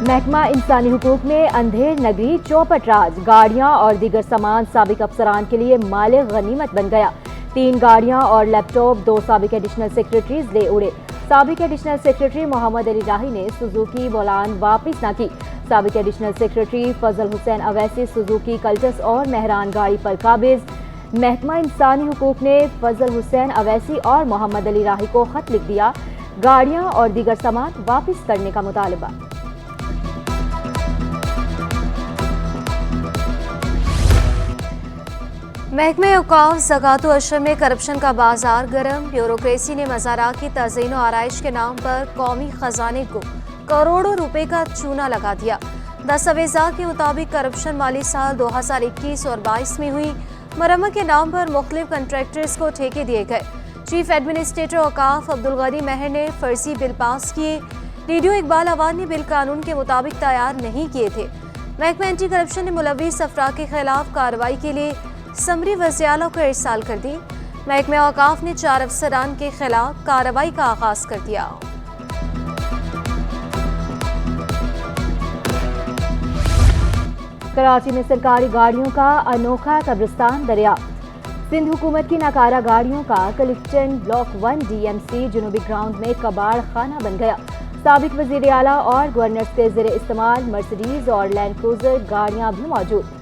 محکمہ انسانی حقوق میں اندھیر نگری چوپٹ راج، گاڑیاں اور دیگر سامان سابق افسران کے لیے مال غنیمت بن گیا۔ 3 گاڑیاں اور لیپ ٹاپ 2 سابق ایڈیشنل سیکرٹریز لے اڑے۔ سابق ایڈیشنل سیکرٹری محمد علی راہی نے سوزوکی بولان واپس نہ کی۔ سابق ایڈیشنل سیکرٹری فضل حسین اویسی سوزوکی کلٹس اور مہران گاڑی پر قابض۔ محکمہ انسانی حقوق نے فضل حسین اویسی اور محمد علی راہی کو خط لکھ دیا، گاڑیاں اور دیگر سامان واپس کرنے کا مطالبہ۔ محکمہ اوقاف زکوٰۃ و عشر میں کرپشن کا بازار گرم۔ بیوروکریسی نے مزارات کی تزئین و آرائش کے نام پر قومی خزانے کو کروڑوں روپے کا چونا لگا دیا۔ دستاویزات کے مطابق کرپشن مالی سال 2021 اور 22 میں ہوئی۔ مرمت کے نام پر مختلف کنٹریکٹرز کو ٹھیکے دیے گئے۔ چیف ایڈمنسٹریٹر اوقاف عبدالغنی مہر نے فرضی بل پاس کیے۔ ڈیڈیو اقبال اوان نے بل قانون کے مطابق تیار نہیں کیے تھے۔ محکمہ اینٹی کرپشن نے ملوث افراد کے خلاف کارروائی کے لیے سمری وزیراعلیٰ کو ارسال کر دی۔ محکمہ اوقاف نے 4 افسران کے خلاف کارروائی کا آغاز کر دیا۔ کراچی میں سرکاری گاڑیوں کا انوکھا قبرستان دریافت۔ سندھ حکومت کی ناکارہ گاڑیوں کا Clifton block 1 D M C جنوبی گراؤنڈ میں کباڑ خانہ بن گیا۔ سابق وزیر اعلیٰ اور گورنر کے زیر استعمال مرسڈیز اور لینڈ کروزر گاڑیاں بھی موجود۔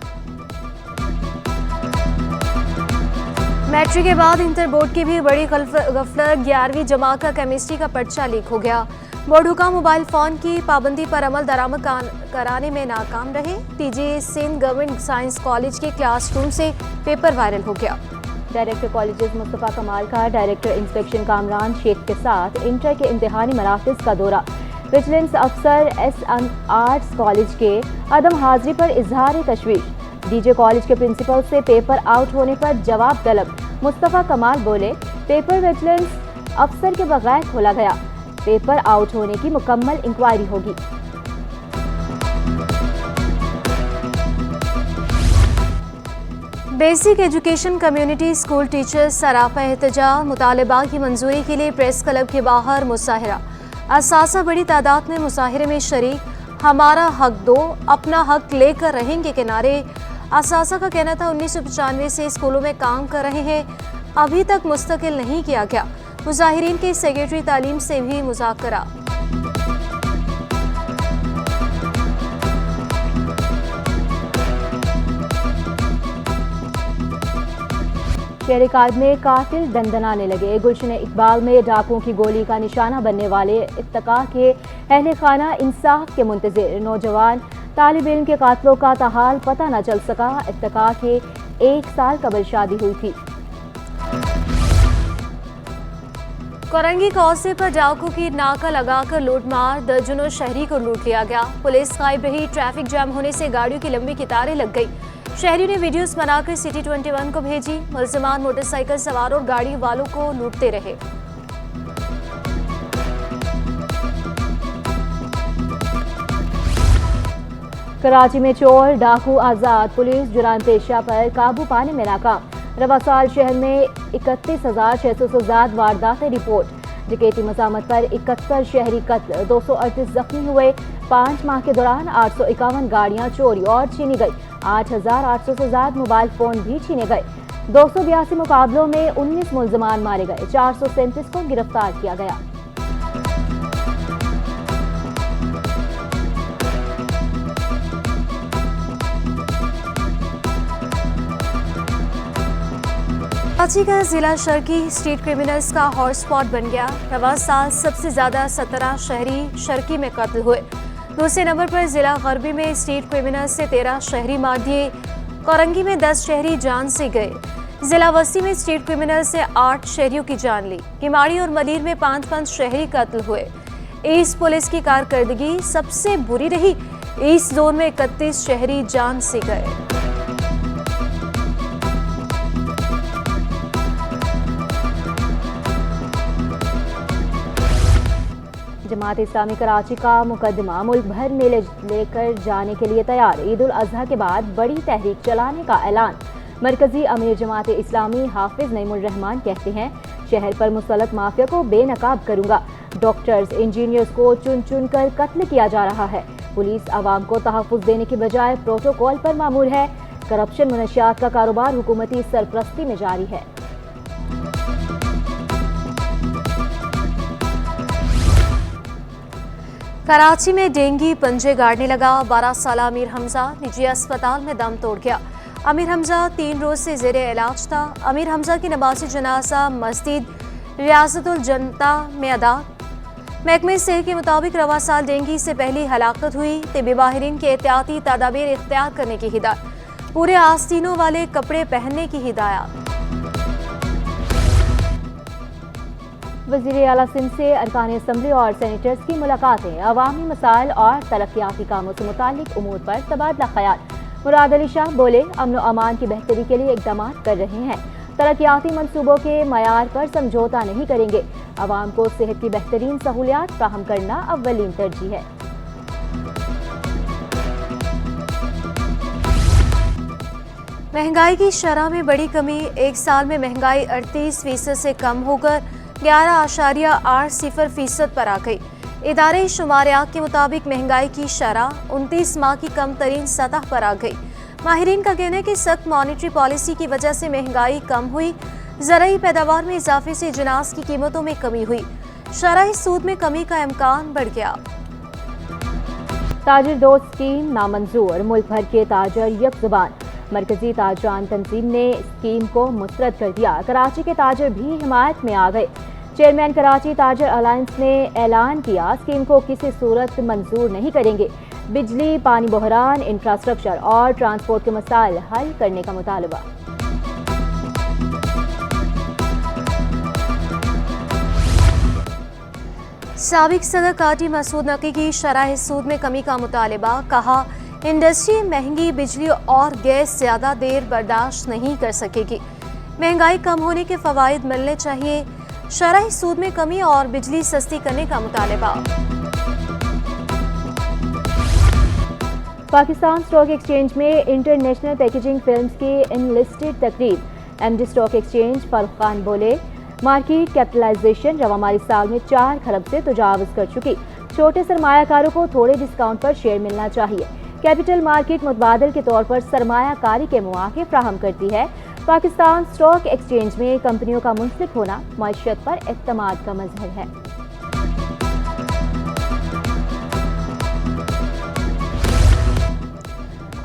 میٹرک کے بعد انٹر بورڈ کی بھی بڑی غفلت، 11ویں جماعت کا کیمسٹری کا پرچہ لیک ہو گیا۔ بورڈ حکام موبائل فون کی پابندی پر عمل درآمد کرانے میں ناکام رہے۔ ٹی جی سندھ گورنمنٹ سائنس کالج کے کلاس روم سے پیپر وائرل ہو گیا۔ ڈائریکٹر کالجز مصطفیٰ کمال کا ڈائریکٹر انسپیکشن کامران شیخ کے ساتھ انٹر کے امتحانی مراکز کا دورہ۔ وجیلنس افسر ایس ایم آرٹس کالج کے عدم حاضری پر اظہار تشویش۔ ڈی جے کالج کے پرنسپل سے پیپر آؤٹ ہونے پر جواب طلب۔ مصطفیٰ کمال بولے، پیپر وجیلنس افسر کے بغیر کھولا گیا، پیپر آؤٹ ہونے کی مکمل انکوائری ہوگی۔ Basic education community school teachers سراپا احتجاج، مطالبہ کی منظوری کے لیے پریس کلب کے باہر مظاہرہ۔ اساتذہ بڑی تعداد میں مظاہرے میں شریک۔ ہمارا حق دو، اپنا حق لے کر رہیں گے کنارے۔ اساتذہ کا کہنا تھا 1995 سے اسکولوں میں کام کر رہے ہیں، ابھی تک مستقل نہیں کیا گیا۔ مظاہرین کے سیکریٹری تعلیم سے بھی مذاکرہ۔ شہر کاج میں قاتل دندنانے لگے۔ گلشن اقبال میں ڈاکوؤں کی گولی کا نشانہ بننے والے ارتکا کے اہل خانہ انصاف کے منتظر۔ نوجوان طالب علم کے قاتلوں کا تاحال پتہ نہ چل سکا۔ ارتکا کے 1 سال قبل شادی ہوئی تھی۔ کورنگی کوسے پر ڈاکو کی ناکہ لگا کر لوٹ مار، درجنوں شہری کو لوٹ لیا گیا۔ پولیس غائب رہی، ٹریفک جام ہونے سے گاڑیوں کی لمبی قطاریں لگ گئی۔ شہریوں نے ویڈیوز بنا کر سٹی 21 کو بھیجی۔ ملزمان موٹر سائیکل سوار اور گاڑی والوں کو لوٹتے رہے۔ کراچی میں چور ڈاکو آزاد، پولیس جرائم پیشہ پر قابو پانے میں ناکام۔ رواں سال شہر میں 31,600 سے زائد وارداتیں رپورٹ۔ ڈکیتی مزاحمت پر 71 شہری قتل، 238 زخمی ہوئے۔ 5 ماہ کے دوران 851 گاڑیاں چوری اور چھینی گئی۔ 8,800 سے زائد موبائل فون بھی چھینے گئے۔ 282 مقابلوں میں 19 ملزمان مارے گئے، 437 کو گرفتار کیا گیا۔ کراچی کا ضلع شرقی اسٹریٹ کرمنلز کا ہاٹ اسپاٹ بن گیا۔ رواں سال سب سے زیادہ 17 شہری شرقی میں قتل ہوئے۔ دوسرے نمبر پر ضلع غربی میں اسٹریٹ کرمنلز سے 13 شہری مار دیے۔ کورنگی میں 10 شہری جان سے گئے۔ ضلع وسطی میں اسٹریٹ کرمنلز سے 8 شہریوں کی جان لی۔ کماڑی اور ملیر میں 5 شہری قتل ہوئے۔ ایسٹ پولیس کی کارکردگی سب سے بری رہی۔ ایسٹ زون میں 31 شہری جان سے گئے۔ جماعت اسلامی کراچی کا مقدمہ ملک بھر میں لے کر جانے کے لیے تیار۔ عید الاضحیٰ کے بعد بڑی تحریک چلانے کا اعلان۔ مرکزی امیر جماعت اسلامی حافظ نعیم الرحمان کہتے ہیں، شہر پر مسلط مافیا کو بے نقاب کروں گا۔ ڈاکٹرز، انجینئرز کو چن چن کر قتل کیا جا رہا ہے۔ पुलिस आवाम को तहफ़्फ़ुज़ देने के बजाय प्रोटोकॉल पर मामूर है। करप्शन मनशियात का कारोबार हुकूमती सरपरस्ती में जारी है। कराची में डेंगू पंजे गाड़ने लगा। 12 साल अमीर हमजा निजी अस्पताल में दम तोड़ गया। अमीर हमजा 3 रोज से ज़ेरे इलाज था। अमीर हमजा की नमाज़ी जनाजा मस्जिद रियासतुल जनता में अदा। महकमे सेहत के मुताबिक रवा साल डेंगू से पहली हलाकत हुई। तिब्बी माहिरीन के एहतियाती तदाबीर इख्तियार करने की हिदायत। पूरे आस्तीनों वाले कपड़े पहनने की हिदायत। वज़ीर आला सिंध से अरकान असम्बली और सेनेटर्स की मुलाकातें। अवामी मसाइल और तरक्याती कामों से मुताल्लिक उमूर पर तबादला ख्याल। मुराद अली शाह बोले, अमन व अमान की बेहतरी के लिए इक़दाम कर रहे हैं। तरक्याती मंसूबों के मयार पर समझौता नहीं करेंगे। अवाम को सेहत की बेहतरीन सहूलियात फराहम करना अव्वलीन तरजीह है। महंगाई की शरह में बड़ी कमी। एक साल में महंगाई 38% से कम होकर 11.80% पर आ गई। इदारे शुमारियात के मुताबिक महंगाई की शरह 29 माह की कम तरीन सतह पर आ गई। माहिरीन का कहना है कि सख्त मॉनेटरी पॉलिसी की वजह से महंगाई कम हुई। ज़राई पैदावार में इजाफे से जिनास की कीमतों में कमी हुई। शरह सूद में कमी का इम्कान बढ़ गया। ताजिर दोस्त स्कीम नामंजूर। मुल्क भर के ताजर यक जुबान। मरकजी ताजरान तंजीम ने स्कीम को मुस्तरद कर दिया। कराची के ताजर भी हिमायत में आ गए। चेयरमैन कराची ताजर अलायंस ने ऐलान किया, स्कीम को किसी सूरत मंजूर नहीं करेंगे। बिजली, पानी बहरान, इंफ्रास्ट्रक्चर और ट्रांसपोर्ट के मसाइल हल करने का मुतालबा। साबिक सदर काटी मसूद नकी की शरह सूद में कमी का मुतालबा। कहा, इंडस्ट्री महंगी बिजली और गैस ज़्यादा देर बर्दाश्त नहीं कर सकेगी। महंगाई कम होने के फ़वाइद मिलने चाहिए। शरह सूद में कमी और बिजली सस्ती करने का मुतालबा। पाकिस्तान स्टॉक एक्सचेंज में इंटरनेशनल पैकेजिंग फिल्म्स की इनलिस्टेड तकरीब। MD stock exchange Farooq Khan बोले, मार्केट कैपिटलाइजेशन रवा माली साल में 4 खरब से तजावुज़ कर चुकी। छोटे सरमायाकारों को थोड़े डिस्काउंट पर शेयर मिलना चाहिए। कैपिटल मार्केट मुतबादल के तौर पर सरमायाकारी के मौके फराहम करती है। पाकिस्तान स्टॉक एक्सचेंज में कंपनियों का मुंसलिक होना मईशत पर एतमाद का मजहर है।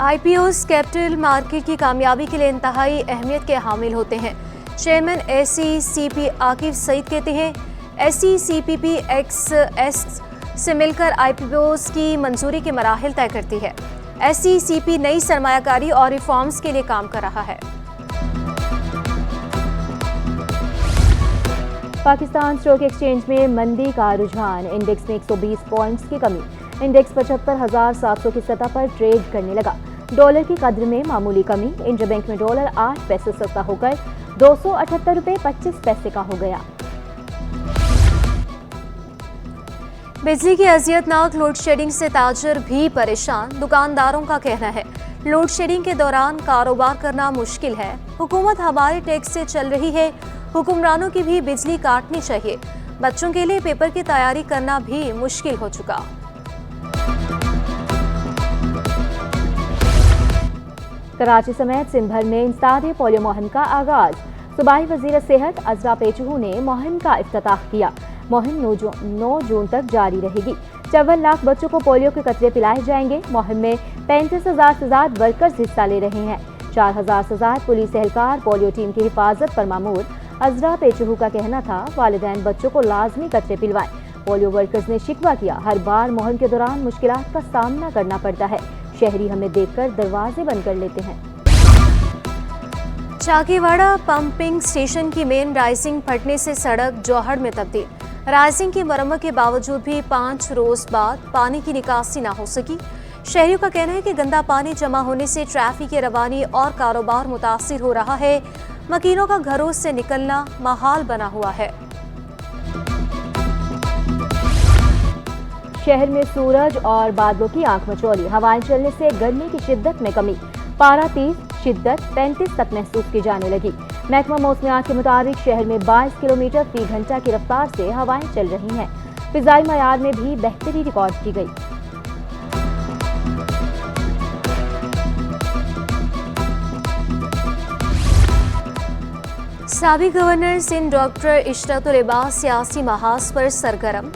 IPOs कैपिटल मार्केट की कामयाबी के लिए इंतहाई अहमियत के हामिल होते हैं। चेयरमैन SECP आकिब सईद कहते हैं, SECP XS से मिलकर IPOs की मंजूरी के मराहिल तय करती है। SECP नई सरमायाकारी और रिफॉर्म्स के लिए काम कर रहा है। पाकिस्तान स्टॉक एक्सचेंज में मंदी का रुझान। इंडेक्स में 120 पॉइंट्स की कमी। इंडेक्स 75,700 की सतह पर ट्रेड करने लगा। डॉलर की कद्र में मामूली कमी। इंटरबैंक में डॉलर 8 पैसे सस्ता होकर 278 रुपये 25 पैसे का हो गया। बिजली की अजियतनाक लोड शेडिंग से ताजर भी परेशान। दुकानदारों का कहना है, लोड शेडिंग के दौरान कारोबार करना मुश्किल है। हुकूमत हमारे टैक्स से चल रही है। हुक्मरानों की भी बिजली काटनी चाहिए। बच्चों के लिए पेपर की तैयारी करना भी मुश्किल हो चुका। कराची समेत सिंध भर में इंसदाद पोलियो मुहिम का आगाज। सूबाई वजीर सेहत अजरा पेचहू ने मुहिम का इफ्तिताह किया। मुहिम 9 जून तक जारी रहेगी। 54 लाख बच्चों को पोलियो के कतरे पिलाए जाएंगे। मुहिम में 35,000 से ज्यादा वर्कर्स हिस्सा ले रहे हैं। 4,000 से ज्यादा पुलिस एहलकार पोलियो टीम की हिफाजत पर मामूर। अजरा पेचहू का कहना था, वालिदैन बच्चों को लाजमी कतरे पिलवाएं। पोलियो वर्कर्स ने शिकवा किया, हर बार मुहिम के दौरान मुश्किलात का सामना करना पड़ता है। शहरी हमें देखकर दरवाजे बंद कर लेते हैं। चाकीवाड़ा पंपिंग स्टेशन की मेन राइजिंग फटने से सड़क जौहड़ में तब्दील। राइजिंग की मरम्मत के बावजूद भी 5 रोज बाद पानी की निकासी ना हो सकी। शहरियों का कहना है कि गंदा पानी जमा होने से ट्रैफिक की रवानी और कारोबार मुतासिर हो रहा है। मकीनों का घरों से निकलना महाल बना हुआ है। शहर में सूरज और बादलों की आंख मचौली। हवाएं चलने से गर्मी की शिद्दत में कमी। पारा 30, शिद्दत 35 तक महसूस की जाने लगी। महकमा मौसमियात के मुताबिक शहर में 22 किलोमीटर फी घंटा की रफ्तार से हवाएं चल रही हैं। फिजाई मयार में भी बेहतरी रिकॉर्ड की गई। साबिक गवर्नर सिंध डॉक्टर इशरतुल इबाद सियासी महाज पर सरगर्म।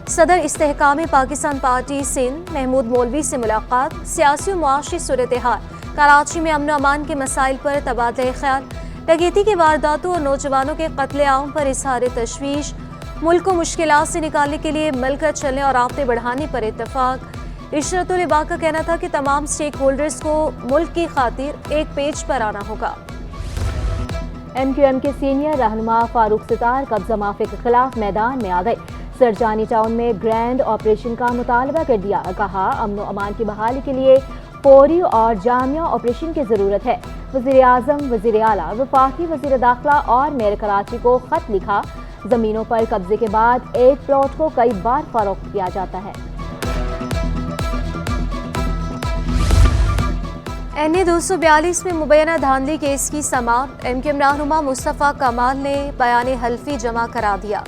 सदर इस्तेहकाम पाकिस्तान पार्टी सिंध महमूद मौलवी से मुलाकात। सियासी और मुआशी सूरत-ए-हाल, कराची में अमन अमान के मसाइल पर तबादला ख्याल। डकैती की वारदातों और नौजवानों के कत्ले-आम पर इजहार तशवीश। मुल्क को मुश्किलात से निकालने के लिए मिलकर चलने और राब्ते बढ़ाने पर इत्तफाक। इशरतुल इबाद का कहना था कि तमाम स्टेक होल्डर्स को मुल्क की खातिर एक पेज पर आना होगा। MQM के सीनियर रहनुमा फारूक सितार कब्जा माफी के खिलाफ मैदान में आ गए। सरजानी टाउन में ग्रैंड ऑपरेशन का मुतालबा कर दिया। कहा, अमन व अमान की बहाली के लिए फौरी और जामिया ऑपरेशन की जरूरत है। वजीर आजम, वजीर आला, वफाकी वजीर दाखिला और मेयर कराची को खत लिखा। जमीनों पर कब्जे के बाद एक प्लॉट को कई बार फरोख्त किया जाता है। NA 242 में मुबैना धांधली केस की समाप्त। MQM रहनुमा मुस्तफ़ा कमाल ने बयान हल्फी जमा करा दिया।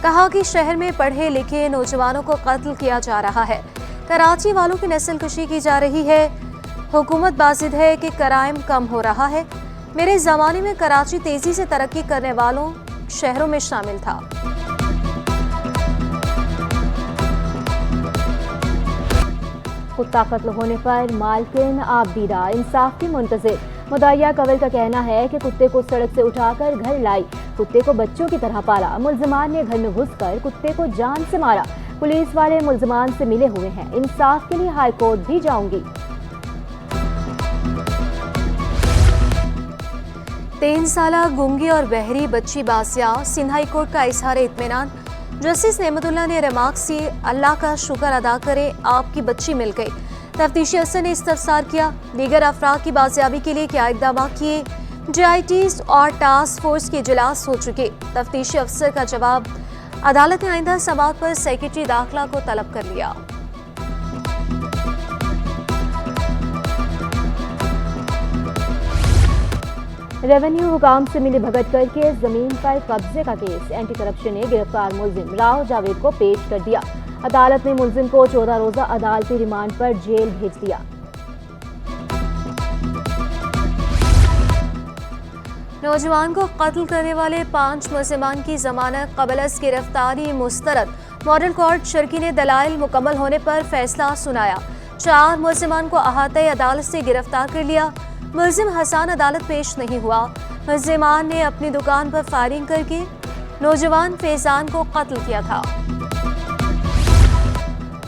कहा कि शहर में पढ़े लिखे नौजवानों को कत्ल किया जा रहा है, कराची वालों की नस्ल कशी की जा रही है। हुकूमत बाजिद है कि क्राइम कम हो रहा है। मेरे ज़माने में कराची तेज़ी से तरक्की करने वालों शहरों में शामिल था। कुत्ता कत्ल होने पर मालकिन आबदीरा इंसाफ की मुंतजिर। मुदइया कवल का कहना है कि कुत्ते को सड़क से उठाकर घर लाई, कुत्ते को बच्चों की तरह पाला। मुल्जिमान ने घर में घुसकर कुत्ते को जान से मारा। पुलिस वाले मुल्जिमान से मिले हुए हैं। इंसाफ के लिए हाई कोर्ट भी जाऊंगी। 3 साला गूंगी और बहरी बच्ची बासिया। सिंध हाई कोर्ट का इजहार इत्मीनान। जस्टिस नेमतुल्लाह ने रिमार्क्स किए, अल्लाह का शुक्र अदा करें आपकी बच्ची मिल गई। तफ्तीशी अफसर ने इस्तफसार किया, दीगर अफराद की बाजियाबी के लिए क्या इकदाम किए। JITs और टास्क फोर्स के इजलास हो चुके। तफ्तीशी अफसर का जवाब, अदालत ने आइंदा समाअत पर सेक्रेटरी दाखिला को तलब कर लिया। रेवेन्यू हुकाम से मिली भगत करके जमीन पर कब्जे का केस। एंटी करप्शन ने गिरफ्तार मुल्जिम राव जावेद को पेश कर दिया। अदालत ने मुल्जिम को 14 रोजा अदालती रिमांड पर जेल भेज दिया। नौजवान को कत्ल करने वाले 5 मुल्जिमान की जमानत कबल गिरफ्तारी मुस्तरद। मॉडल कोर्ट शर्की ने दलाइल मुकम्मल होने पर फैसला सुनाया। 4 मुल्जिमान को अहाते अदालत से गिरफ्तार कर लिया। मुल्जिम हसन अदालत पेश नहीं हुआ। मुल्जिमान ने अपनी दुकान पर फायरिंग करके नौजवान फैजान को कत्ल किया था।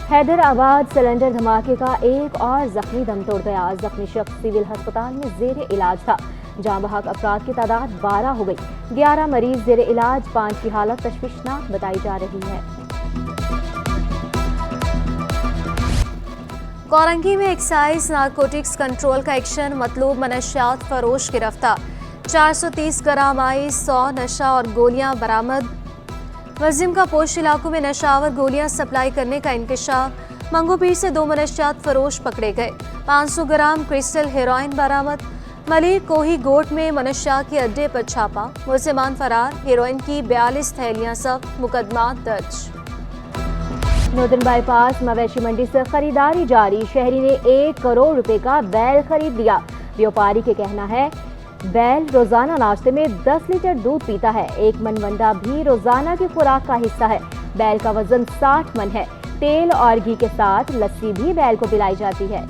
हैदराबाद सिलेंडर धमाके का एक और जख्मी दम तोड़ गया। जख्मी शख्स सिविल अस्पताल में जेर इलाज था। जाँ बहक अफराद की तादाद 12 हो गई। 11 मरीज जेर इलाज, 5 की हालत तशवीशनाक बताई जा रही है। कोरंगी में एक्साइज नारकोटिक्स कंट्रोल का एक्शन। मतलूब मनशियात फरोश गिरफ्तार। 430 ग्राम आइस, 100 नशा और गोलियां बरामद। मुल्जिम का पोश इलाकों में नशावर गोलियां सप्लाई करने का इंकशाफ। मंगोपीर से 2 मनशियात फरोश पकड़े गए। 500 ग्राम क्रिस्टल हेरोइन बरामद। मलिर कोही गोट में मनशियात के अड्डे पर छापा। मुल्जिमान फरार। हेरोइन की 42 थैलियां जब्त। मुकदमा दर्ज। नॉर्दर्न बाईपास मवेशी मंडी से खरीदारी जारी। शहरी ने 1 करोड़ रुपए का बैल खरीद लिया। व्यापारी के कहना है, बैल रोजाना नाश्ते में 10 लीटर दूध पीता है। 1 मन वंडा भी रोजाना की खुराक का हिस्सा है। बैल का वजन 60 मन है। तेल और घी के साथ लस्सी भी बैल को पिलाई जाती है।